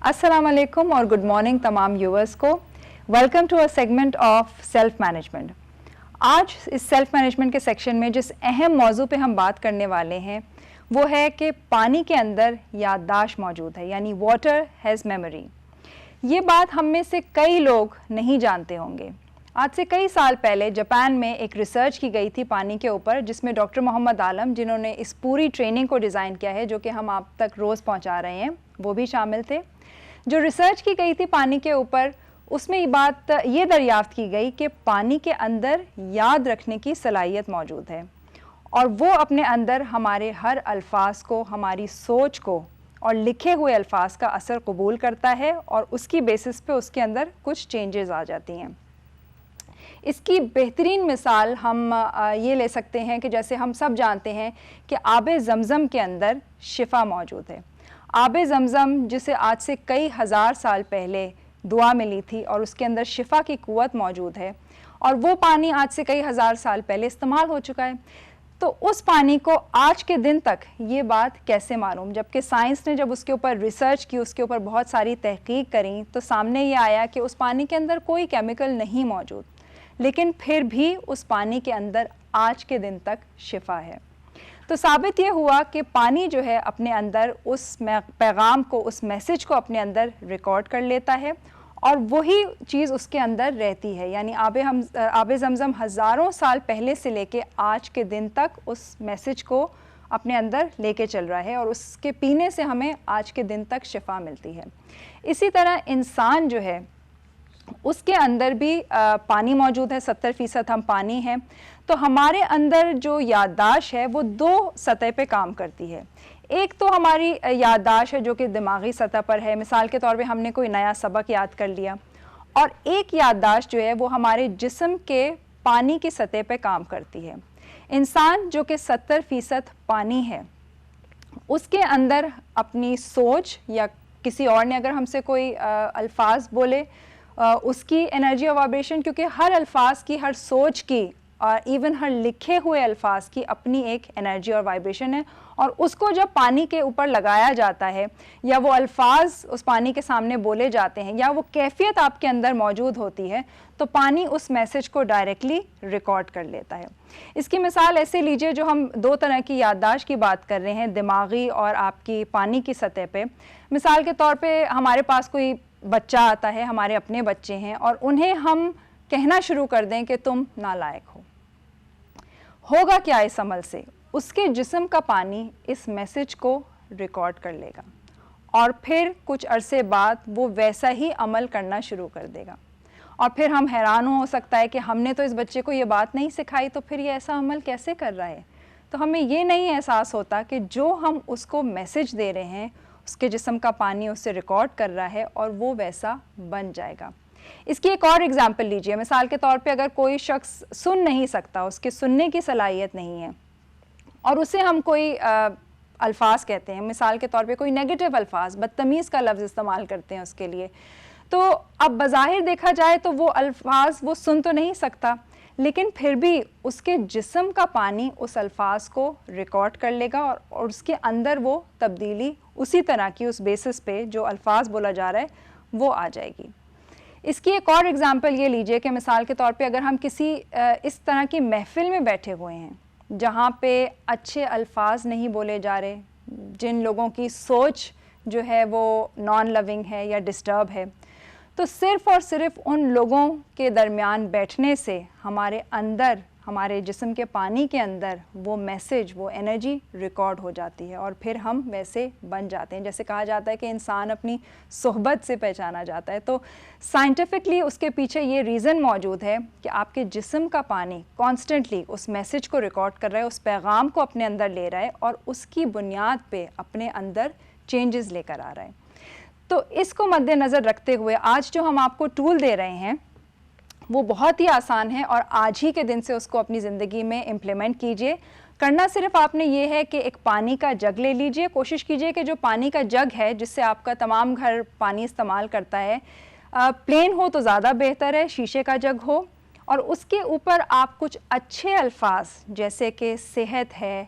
अस्सलाम वालेकुम और गुड मॉर्निंग तमाम व्यूअर्स को। Welcome to a segment of self management. आज इस सेल्फ मैनेजमेंट के सेक्शन में जिस अहम मौजू पे हम बात करने वाले हैं वो है कि पानी के अंदर याददाश्त मौजूद है, यानी वाटर हैज़ मेमोरी। ये बात हम में से कई लोग नहीं जानते होंगे। आज से कई साल पहले जापान में एक रिसर्च की गई थी पानी के ऊपर, जिसमें डॉक्टर मोहम्मद आलम, जिन्होंने इस पूरी ट्रेनिंग को डिज़ाइन किया है जो कि हम आप तक रोज़ पहुंचा रहे हैं, वो भी शामिल थे। जो रिसर्च की गई थी पानी के ऊपर, उसमें ये बात ये दरियाफ्त की गई कि पानी के अंदर याद रखने की सलाहियत मौजूद है और वो अपने अंदर हमारे हर अल्फाज को, हमारी सोच को और लिखे हुए अल्फाज का असर कबूल करता है और उसकी बेसिस पे उसके अंदर कुछ चेंजेस आ जाती हैं। इसकी बेहतरीन मिसाल हम ये ले सकते हैं कि जैसे हम सब जानते हैं कि आबे ज़मज़म के अंदर शिफा मौजूद है। आबे ज़मज़म जिसे आज से कई हज़ार साल पहले दुआ मिली थी और उसके अंदर शिफा की क़ुव्वत मौजूद है और वो पानी आज से कई हज़ार साल पहले इस्तेमाल हो चुका है। तो उस पानी को आज के दिन तक ये बात कैसे मालूम, जबकि साइंस ने जब उसके ऊपर रिसर्च की, उसके ऊपर बहुत सारी तहकीक करी, तो सामने ये आया कि उस पानी के अंदर कोई केमिकल नहीं मौजूद, लेकिन फिर भी उस पानी के अंदर आज के दिन तक शिफा है। तो साबित ये हुआ कि पानी जो है अपने अंदर उस पैगाम को, उस मैसेज को अपने अंदर रिकॉर्ड कर लेता है और वही चीज़ उसके अंदर रहती है। यानी आबे ज़मज़म हज़ारों साल पहले से लेके आज के दिन तक उस मैसेज को अपने अंदर लेके चल रहा है और उसके पीने से हमें आज के दिन तक शिफा मिलती है। इसी तरह इंसान जो है उसके अंदर भी पानी मौजूद है, 70% हम पानी हैं। तो हमारे अंदर जो याददाश्त है वो दो सतह पे काम करती है। एक तो हमारी याददाश्त है जो कि दिमागी सतह पर है, मिसाल के तौर पे हमने कोई नया सबक याद कर लिया, और एक याददाश्त जो है वो हमारे जिस्म के पानी की सतह पे काम करती है। इंसान जो कि 70% पानी है, उसके अंदर अपनी सोच, या किसी और ने अगर हमसे कोई अल्फाज बोले, उसकी एनर्जी और वाइब्रेशन, क्योंकि हर अल्फाज की, हर सोच की और इवन हर लिखे हुए अल्फाज की अपनी एक एनर्जी और वाइब्रेशन है, और उसको जब पानी के ऊपर लगाया जाता है या वो अल्फाज उस पानी के सामने बोले जाते हैं या वो कैफियत आपके अंदर मौजूद होती है, तो पानी उस मैसेज को डायरेक्टली रिकॉर्ड कर लेता है। इसकी मिसाल ऐसे लीजिए, जो हम दो तरह की याददाश्त की बात कर रहे हैं, दिमागी और आपकी पानी की सतह पे। मिसाल के तौर पे हमारे पास कोई बच्चा आता है, हमारे अपने बच्चे हैं, और उन्हें हम कहना शुरू कर दें कि तुम नालायक हो, होगा क्या इस अमल से? उसके जिस्म का पानी इस मैसेज को रिकॉर्ड कर लेगा और फिर कुछ अरसे बाद वो वैसा ही अमल करना शुरू कर देगा। और फिर हम हैरान हो सकता है कि हमने तो इस बच्चे को ये बात नहीं सिखाई, तो फिर ये ऐसा अमल कैसे कर रहा है? तो हमें ये नहीं एहसास होता कि जो हम उसको मैसेज दे रहे हैं, उसके जिस्म का पानी उससे रिकॉर्ड कर रहा है और वो वैसा बन जाएगा। इसकी एक और एग्जांपल लीजिए। मिसाल के तौर पे अगर कोई शख्स सुन नहीं सकता, उसके सुनने की सलाहियत नहीं है, और उसे हम कोई अल्फाज कहते हैं, मिसाल के तौर पे कोई नेगेटिव अल्फाज, बदतमीज़ का लफ्ज़ इस्तेमाल करते हैं उसके लिए, तो अब बज़ाहिर देखा जाए तो वो अल्फाज वो सुन तो नहीं सकता, लेकिन फिर भी उसके जिस्म का पानी उस अल्फाज को रिकॉर्ड कर लेगा और उसके अंदर वो तब्दीली उसी तरह की, उस बेसिस पे जो अल्फाज बोला जा रहा है वो आ जाएगी। इसकी एक और एग्जांपल ये लीजिए कि मिसाल के तौर पे अगर हम किसी इस तरह की महफिल में बैठे हुए हैं जहाँ पे अच्छे अल्फाज नहीं बोले जा रहे, जिन लोगों की सोच जो है वो नॉन लविंग है या डिस्टर्ब है, तो सिर्फ़ और सिर्फ उन लोगों के दरमियान बैठने से हमारे अंदर, हमारे जिस्म के पानी के अंदर वो मैसेज, वो एनर्जी रिकॉर्ड हो जाती है और फिर हम वैसे बन जाते हैं। जैसे कहा जाता है कि इंसान अपनी सोहबत से पहचाना जाता है, तो साइंटिफिकली उसके पीछे ये रीज़न मौजूद है कि आपके जिस्म का पानी कॉन्स्टेंटली उस मैसेज को रिकॉर्ड कर रहा है, उस पैगाम को अपने अंदर ले रहा है और उसकी बुनियाद पे अपने अंदर चेंजेस लेकर आ रहा है। तो इसको मद्देनज़र रखते हुए आज जो हम आपको टूल दे रहे हैं वो बहुत ही आसान है और आज ही के दिन से उसको अपनी ज़िंदगी में इम्प्लीमेंट कीजिए। करना सिर्फ आपने ये है कि एक पानी का जग ले लीजिए। कोशिश कीजिए कि जो पानी का जग है जिससे आपका तमाम घर पानी इस्तेमाल करता है, प्लेन हो तो ज़्यादा बेहतर है, शीशे का जग हो, और उसके ऊपर आप कुछ अच्छे अल्फाज जैसे कि सेहत है,